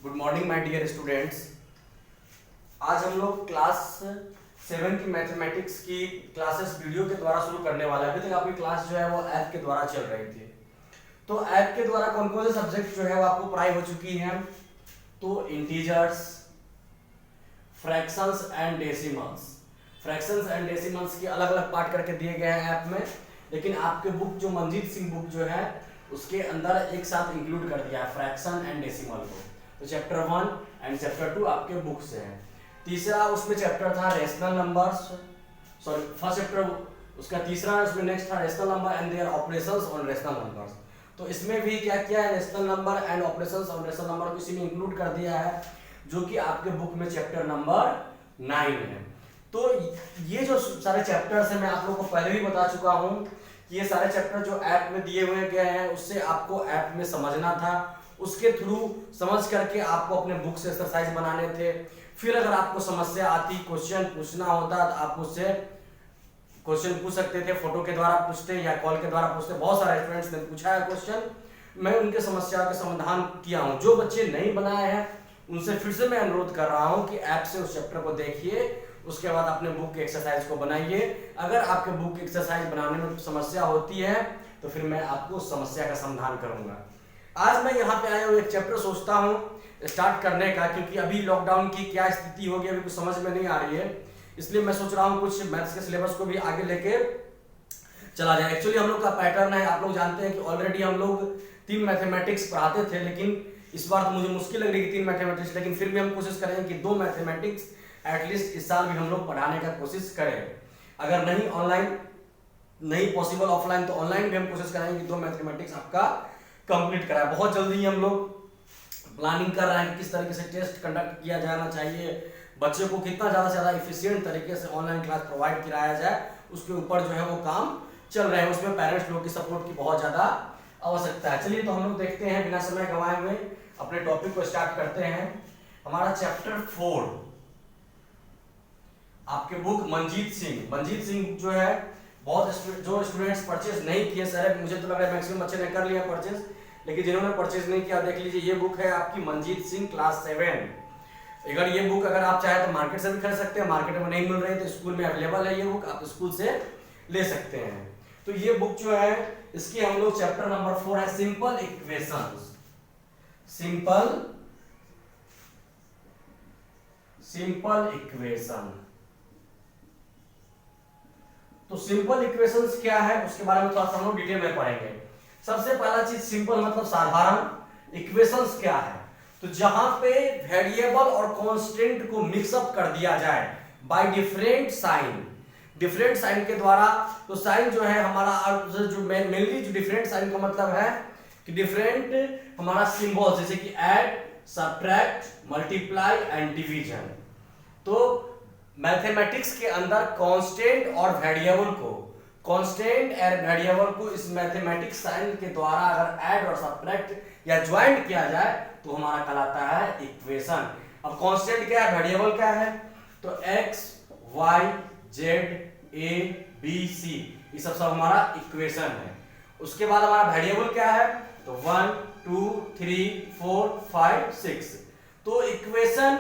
Good morning my dear students. आज हम लोग क्लास 7 की मैथमेटिक्स की क्लासेस वीडियो के द्वारा शुरू करने वाले हैं। अभी तक आपकी क्लास जो है वो ऐप के द्वारा चल रही थी। तो ऐप के द्वारा कौन कौन से सब्जेक्ट जो है वो आपको पढ़ाई हो चुकी हैं। तो integers, fractions and decimals. Fractions and decimals के अलग अलग पार्ट करके दिए गए हैं ऐप में, लेकिन आपके बुक जो मंजीत सिंह बुक जो है उसके अंदर एक साथ इंक्लूड कर दिया है फ्रैक्शन एंड डेसिमल को। तो चैप्टर 1 एंड चैप्टर 2 आपके बुक से है। तीसरा उसमें चैप्टर था rational numbers, sorry first chapter उसका तीसरा, उसमें नेक्स्ट था rational number and their operations on rational numbers. तो इसमें भी क्या किया है, rational number and operations on rational number को इसी में इंक्लूड कर दिया है, जो कि आपके बुक में चैप्टर नंबर 9 है। तो ये जो सारे चैप्टर्स हैं मैं आप लोगों को पहले भी बता चुका हूँ कि ये सारे चैप्टर जो ऐप में दिए हुए गए हैं उससे आपको ऐप में समझना था, उसके थ्रू समझ करके आपको अपने बुक से एक्सरसाइज बनाने थे। फिर अगर आपको समस्या आती, क्वेश्चन पूछना होता तो आप मुझसे क्वेश्चन पूछ सकते थे, फोटो के द्वारा पूछते या कॉल के द्वारा पूछते। बहुत सारे स्टूडेंट्स ने पूछा है क्वेश्चन, मैं उनके समस्या का समाधान किया हूँ। जो बच्चे नहीं बनाए हैं उनसे फिर से मैं अनुरोध कर रहा हूँ कि ऐप से उस चैप्टर को देखिए, उसके बाद अपने बुक के एक्सरसाइज को बनाइए। अगर आपके बुक की एक्सरसाइज बनाने में समस्या होती है तो फिर मैं आपको उस समस्या का समाधान करूंगा। आज मैं यहाँ पे आया हूँ, एक चैप्टर सोचता हूँ स्टार्ट करने का, क्योंकि अभी लॉकडाउन की क्या स्थिति होगी अभी कुछ समझ में नहीं आ रही है, इसलिए मैं सोच रहा हूँ कुछ मैथ्स के सिलेबस को भी आगे लेके चला जाए। एक्चुअली हम लोग का पैटर्न है, आप लोग जानते हैं कि ऑलरेडी हम लोग 3 मैथमेटिक्स पढ़ाते थे, लेकिन इस बार तो मुझे मुश्किल लग रही है 3 मैथमेटिक्स, लेकिन फिर भी हम कोशिश करेंगे कि 2 मैथमेटिक्स एटलीस्ट इस साल भी हम लोग पढ़ाने का कोशिश करें। अगर नहीं ऑनलाइन नहीं पॉसिबल ऑफलाइन तो ऑनलाइन भी हम कोशिश करेंगे कि 2 मैथमेटिक्स आपका कंप्लीट कराएं। बहुत जल्दी हम लोग प्लानिंग कर रहे हैं कि किस तरीके से टेस्ट कंडक्ट किया जाना चाहिए, बच्चों को कितना ज़्यादा से ज़्यादा इफिशियंट तरीके से ऑनलाइन क्लास प्रोवाइड कराया जाए, उसके ऊपर जो है वो काम चल रहे हैं। उसमें पेरेंट्स लोग की सपोर्ट की बहुत ज़्यादा आवश्यकता है। चलिए तो हम लोग देखते हैं, बिना समय गंवाए हुए अपने टॉपिक को स्टार्ट करते हैं। हमारा चैप्टर 4 आपके बुक मंजीत सिंह जो है, बहुत जो स्टूडेंट्स परचेज नहीं किए, सर मुझे तो लग रहा है मैक्सिमम बच्चे ने कर लिया परचेज, लेकिन जिन्होंने परचेज नहीं किया देख लीजिए, ये बुक है आपकी मंजीत सिंह क्लास 7। अगर ये बुक अगर आप चाहे तो मार्केट से भी खरीद सकते हैं, मार्केट में नहीं मिल रही तो स्कूल में अवेलेबल है, ये बुक आप स्कूल से ले सकते हैं। तो ये बुक जो है इसकी हम लोग चैप्टर नंबर 4 है सिंपल इक्वेशंस। Simple equation. तो सिंपल इक्वेशंस क्या है उसके बारे में थोड़ा सा हम लोग डिटेल में पढ़ेंगे। सबसे पहला चीज सिंपल मतलब साधारण। इक्वेशंस क्या है, तो जहां पे वेरिएबल और कांस्टेंट को मिक्सअप कर दिया जाए बाय डिफरेंट साइन के द्वारा। तो साइन जो है हमारा जो मेनली जो डिफरेंट साइन का मतलब है कि डिफरेंट हमारा सिंबल, जैसे कि add, subtract, multiply and division. तो मैथमेटिक्स के अंदर कांस्टेंट और वेरिएबल को इस मैथमेटिक्स साइन के द्वारा अगर ऐड और सब्ट्रैक्ट या ज्वाइंट किया जाए तो हमारा कहलाता है इक्वेशन। अब कांस्टेंट क्या है, वेरिएबल क्या है, तो x y z a b c ये सब हमारा इक्वेशन है। उसके बाद हमारा वेरिएबल क्या है, तो 1 2 3 4 5 6। तो इक्वेशन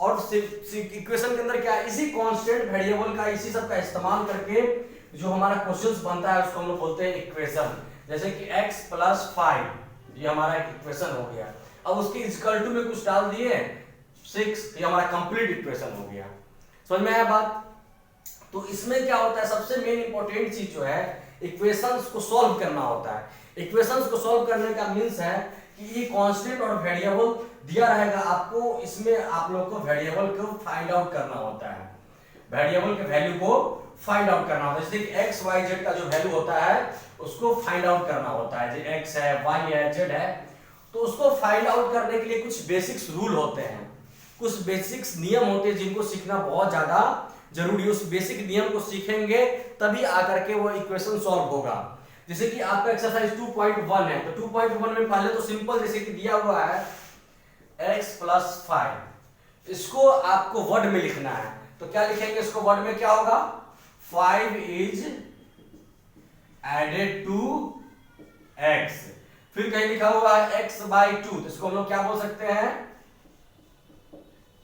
और इक्वेशन के अंदर क्या है, इसी कांस्टेंट वेरिएबल का इसी सब का इस्तेमाल करके जो हमारा क्वेश्चंस बनता है उसको हम लोग बोलते हैं इक्वेशन। जैसे कि x + 5 ये हमारा एक इक्वेशन हो गया। अब उसके इक्वल टू में कुछ डाल दिए 6, ये हमारा कंप्लीट इक्वेशन हो गया। समझ में आया बात। तो इसमें क्या होता है, सबसे मेन इंपॉर्टेंट चीज जो है इक्वेशंस को सॉल्व करना होता है। इक्वेशंस को सॉल्व करने का मींस है कि ये कांस्टेंट और वेरिएबल दिया रहेगा आपको, इसमें आप लोग को वेरिएबल को फाइंड आउट करना होता है, वेरिएबल के वैल्यू को फाइंड आउट करना होता है। जैसे कि x y z का जो वैल्यू होता है उसको फाइंड आउट करना होता है, जो x है y है z है, तो उसको फाइंड आउट करने के लिए कुछ बेसिक्स रूल होते हैं, कुछ बेसिक्स नियम होते हैं जिनको सीखना बहुत ज्यादा जरूरी है। उस बेसिक नियम को सीखेंगे तभी आकर के वो इक्वेशन सॉल्व होगा। जैसे कि आपका एक्सरसाइज 2.1 है, तो 2.1 में पहले तो सिंपल जैसे कि दिया हुआ है x + 5, इसको आपको वर्ड में लिखना है। तो क्या लिखेंगे इसको वर्ड में, क्या होगा, 5 is added to x। फिर कहीं लिखा हुआ है x/2, तो इसको हम लोग क्या बोल सकते हैं,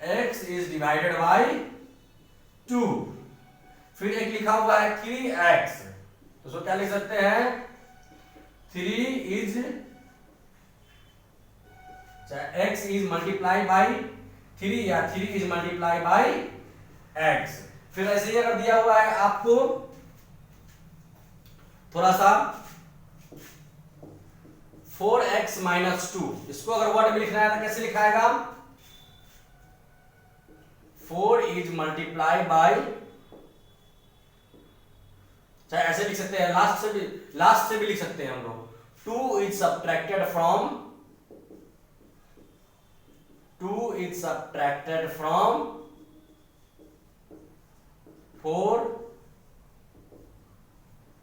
x इज डिवाइडेड बाई 2। फिर एक लिखा हुआ है 3x, तो उसको क्या लिख सकते हैं 3 is x is multiply by 3 या 3 इज मल्टीप्लाई बाई x। फिर ऐसे ही अगर दिया हुआ है आपको थोड़ा सा 4x माइनस 2, इसको अगर वर्ड में लिखना है तो कैसे लिखाएगा 4 इज मल्टीप्लाई बाई, चाहे ऐसे लिख सकते हैं, लास्ट से भी लिख सकते हैं हम लोग 2 is subtracted from 4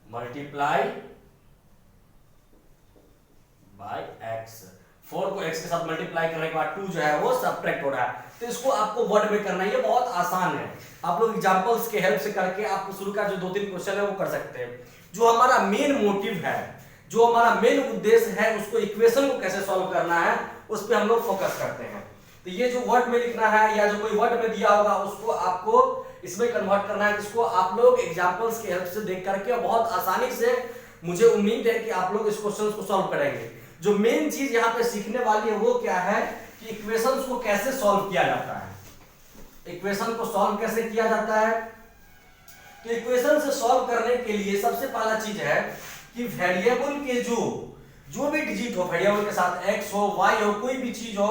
multiply by x। 4 को x के साथ मल्टीप्लाई करने के बाद 2 जो है वो सब्ट्रैक्ट हो रहा है, तो इसको आपको वर्ड में करना है। ये बहुत आसान है, आप लोग एग्जांपल्स के हेल्प से करके आप शुरू का जो 2-3 क्वेश्चन है वो कर सकते हैं। जो हमारा मेन मोटिव है, जो हमारा मेन उद्देश्य है, उसको इक्वेशन को कैसे सॉल्व करना है उस पर हम लोग फोकस करते हैं। तो ये जो वर्ड में लिखना है या जो कोई वर्ड में दिया होगा उसको आपको इसमें कन्वर्ट करना है, जिसको आप लोग एग्जांपल्स की हेल्प से देख करके बहुत आसानी से, मुझे उम्मीद है कि आप लोग इस क्वेश्चन को सॉल्व करेंगे। जो मेन चीज यहाँ पे सीखने वाली है वो क्या है कि इक्वेशंस को कैसे सॉल्व किया जाता है। इक्वेशन को सॉल्व कैसे किया जाता है, तो इक्वेशन से सॉल्व करने के लिए सबसे पहला चीज है कि वेरिएबल के जो भी डिजिट हो, वेरिएबल के साथ x हो y हो कोई भी चीज हो,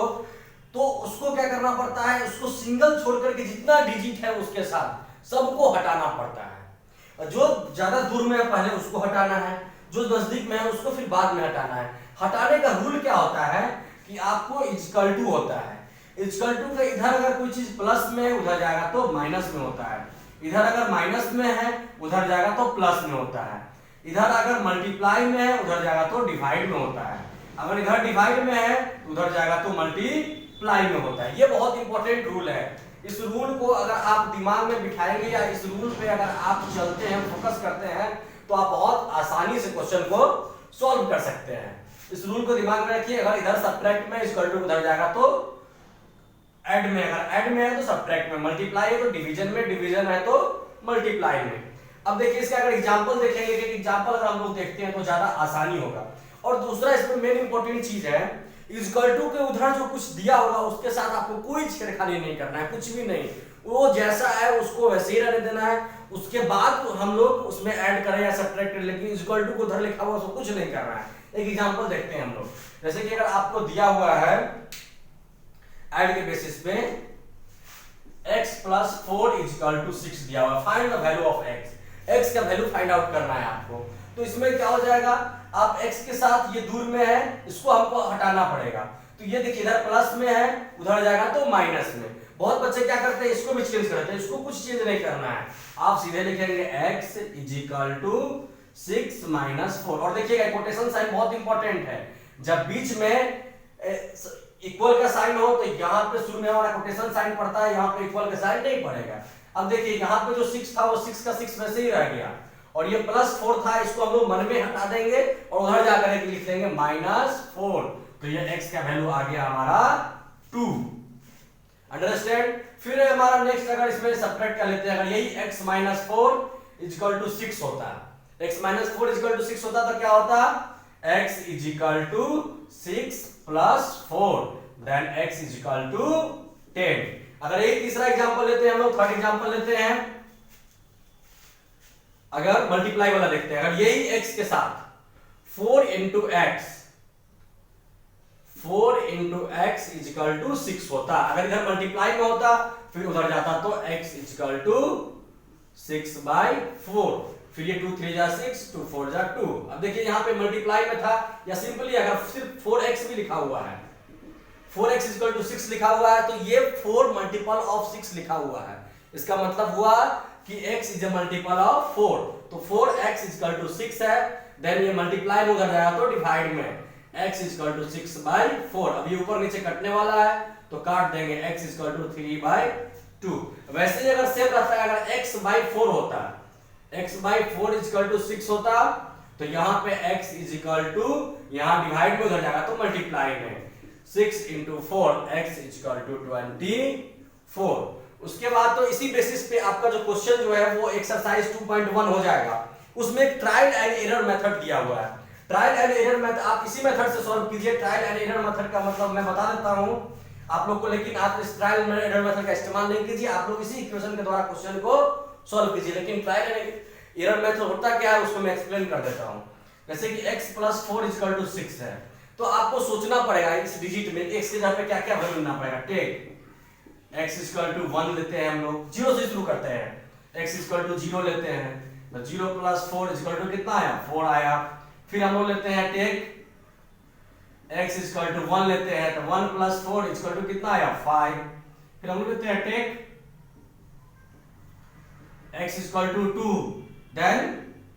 तो उसको क्या करना पड़ता है, उसको सिंगल छोड़ करके जितना डिजिट है उसके साथ सबको हटाना पड़ता है। जो ज्यादा दूर में है पहले उसको हटाना है, जो नजदीक में है उसको फिर बाद में हटाना है। हटाने का रूल क्या होता है कि आपको इक्वल टू होता है, इक्वल टू का इधर अगर कोई चीज प्लस में है उधर जाएगा तो माइनस में होता है, इधर अगर माइनस में है उधर जाएगा तो प्लस में होता है, इधर अगर मल्टीप्लाई में है उधर जाएगा तो डिवाइड में होता है, अगर इधर डिवाइड में है उधर जाएगा तो मल्टीप्लाई में होता है। ये बहुत इंपॉर्टेंट रूल है। इस रूल को अगर आप दिमाग में बिठाएंगे या इस रूल पे अगर आप चलते हैं, फोकस करते हैं, तो आप बहुत आसानी से क्वेश्चन को सॉल्व कर सकते हैं। इस रूल को दिमाग में रखिए, अगर इधर सब्ट्रैक्ट में इक्वल टू उधर जाएगा तो ऐड में, अगर ऐड में है तो सब्ट्रैक्ट में, मल्टीप्लाई है तो डिवीजन में, डिवीजन है तो मल्टीप्लाई में। अब देखिए इसका अगर एग्जांपल देखेंगे, कि एग्जांपल अगर हम लोग देखते हैं तो ज्यादा आसानी होगा। और दूसरा इसमें मेन इंपॉर्टेंट चीज है, इक्वल टू के उधर जो कुछ दिया होगा उसके साथ आपको कोई छेड़खानी नहीं करना है, कुछ भी नहीं, वो जैसा है उसको वैसे ही रहने देना है। उसके बाद हम लोग उसमें ऐड करें या सब्ट्रैक्ट करें, लेकिन इक्वल टू को उधर लिखा हुआ उसको कुछ नहीं करना है। एक एग्जांपल देखते हैं हम लोग, जैसे कि अगर आपको दिया हुआ है ऐड के बेसिस पे x प्लस 4 इक्वल टू 6 दिया हुआ, find the value of x का वैल्यू फाइंड आउट करना है आपको। तो इसमें क्या हो जाएगा, आप x के साथ ये दूर में है, इसको हमको हटाना पड़ेगा। तो ये देखिए इधर प्लस में है उधर जाएगा तो माइनस में। बहुत बच्चे क्या करते हैं, इसको भी चेंज करते हैं, इसको कुछ चेंज नहीं करना है, आप सीधे लिखेंगे x इक्वल टू 6 माइनस 4। और देखिएगा कोटेशन साइन बहुत इंपॉर्टेंट है, जब बीच में इक्वल का साइन हो तो यहाँ पे शुरू में हमारा कोटेशन साइन पड़ता है, यहाँ पे इक्वल का साइन नहीं पड़ेगा। अब देखिए यहाँ पे जो 6 था वो 6 का 6 वैसे ही रह गया, और ये प्लस 4 था, इसको हम लोग मन में हटा देंगे और उधर जाकर के लिख देंगे -4। तो ये x का वैल्यू आ गया हमारा 2। अंडरस्टैंड। फिर हमारा नेक्स्ट अगर इसमें सब्ट्रैक्ट कर लेते हैं, अगर यही x - 4 इक्वल टू 6 होता, x - 4 इक्वल टू 6 होता तो क्या होता, x equal to 6 plus 4 then x equal to 10। अगर एक तीसरा एग्जांपल लेते हैं हम लोग, थर्ड एग्जांपल लेते हैं, अगर मल्टीप्लाई वाला देखते हैं, अगर यही x के साथ 4 इंटू x इक्वल टू 6 होता, अगर इधर मल्टीप्लाई में होता फिर उधर जाता तो x इक्वल टू 6/4, फिर ये 2 3 जा 6 2 4 जा 2। अब देखिए यहाँ पे मल्टीप्लाई में था, या सिंपली अगर सिर्फ 4x भी लिखा हुआ है, 4x इक्वल टू 6 लिखा हुआ है, तो ये 4 मल्टीपल ऑफ 6 लिखा हुआ है, इसका मतलब हुआ कि x is a multiple of 4। तो 4x इक्वल टू 6 है, देन ये मल्टीप्लाई में उधर जाएगा तो डिवाइड में x इक्वल टू 6/4। अब ये ऊपर नीचे कटने वाला है तो काट देंगे, x इक्वल टू 3/2। वैसे ही अगर सेम रहता है, अगर x/4 होता, x/4 इक्वल टू 6 होता, तो यहाँ पे x इज इक्वल टू, यहाँ डिवाइड में उधर जाएगा तो मल्टीप्लाई में 6 इंटू 4 x इक्वल टू 21 4। उसके बाद तो इसी बेसिस पे आपका जो क्वेश्चन जो है वो एक्सरसाइज 2.1 हो जाएगा। उसमें एक ट्रायल एंड एरर मेथड दिया हुआ है। ट्रायल एंड एरर मेथड आप इसी मेथड से सॉल्व कीजिए। ट्रायल एंड एरर मेथड का मतलब मैं बता देता हूं आप लोग को, लेकिन आप इस ट्रायल एंड एरर मेथड का इस्तेमाल नहीं कीजिए। आप लोग इसी इक्वेशन के द्वारा क्वेश्चन को सॉल्व कीजिए। लेकिन ट्रायल एंड एरर मेथड होता क्या है उसको मैं एक्सप्लेन कर देता हूं। जैसे कि x + 4 = 6 है, तो आपको सोचना पड़ेगा इस डिजिट में x के जगह पे क्या क्या वैल्यू लेना पड़ेगा। टेक x = 1 लेते हैं हम लोग, 0 से शुरू करते हैं। x = 0 लेते हैं तो 0 + 4 = कितना आया, 4 आया। फिर हम लोग लेते हैं टेक x = 1 लेते हैं तो 1 + 4 = कितना आया, 5। फिर हम लोग लेते हैं टेक x = 2 देन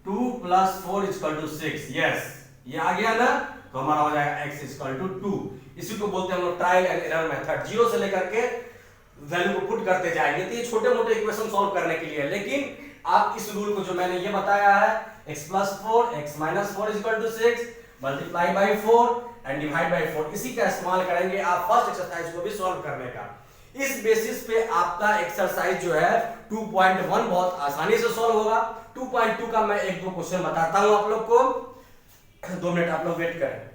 2 + 4 = 6। यस, ये आ गया ना, तो हमारा हो जाएगा x = 2। इसी को बोलते हैं हम लोग ट्रायल एंड एरर मेथड। 0 से लेकर के वैल्यू को पुट करते जाएंगे। तो ये छोटे मोटे इक्वेशन सॉल्व करने के लिए है। लेकिन आप इस रूल को जो मैंने ये बताया है x + 4 x - 4 = 6 multiply by 4 and divide by 4, इसी का इस्तेमाल करेंगे आप फर्स्ट एक्सरसाइज को भी सॉल्व करने का। इस बेसिस पे आपका एक्सरसाइज जो है 2.1 बहुत आसानी से सॉल्व होगा। 2.2 का मैं एक दो क्वेश्चन बताता हूं आप लोग को। 2 मिनट आप लोग वेट करें।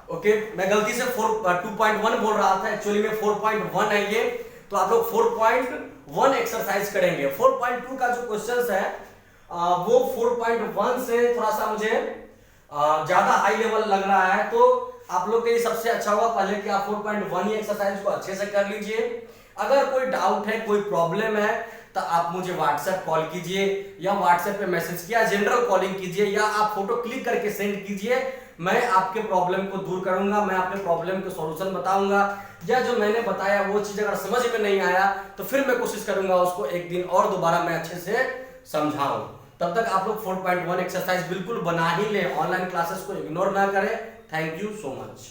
ओके, मैं गलती से 2.1 बोल रहा था, एक्चुअली में 4.1 है ये। तो आप लोग 4.1 एक्सरसाइज करेंगे। 4.2 का जो क्वेश्चंस है वो 4.1 से थोड़ा सा मुझे ज्यादा हाई लेवल लग रहा है। तो आप लोग के लिए सबसे अच्छा होगा पहले कि आप 4.1 ही एक्सरसाइज को अच्छे से कर लीजिए। अगर कोई डाउट है, कोई प्रॉब्लम है, तो आप मुझे व्हाट्सएप कॉल कीजिए या व्हाट्सएप पे मैसेज किया, जनरल कॉलिंग कीजिए या आप फोटो क्लिक करके सेंड कीजिए। मैं आपके प्रॉब्लम को दूर करूंगा, मैं आपके प्रॉब्लम के सॉल्यूशन बताऊंगा। या जो मैंने बताया वो चीज अगर समझ में नहीं आया तो फिर मैं कोशिश करूंगा उसको एक दिन और दोबारा मैं अच्छे से समझाऊं। तब तक आप लोग 4.1 एक्सरसाइज बिल्कुल बना ही ले। ऑनलाइन क्लासेस को इग्नोर ना करें। Thank you so much.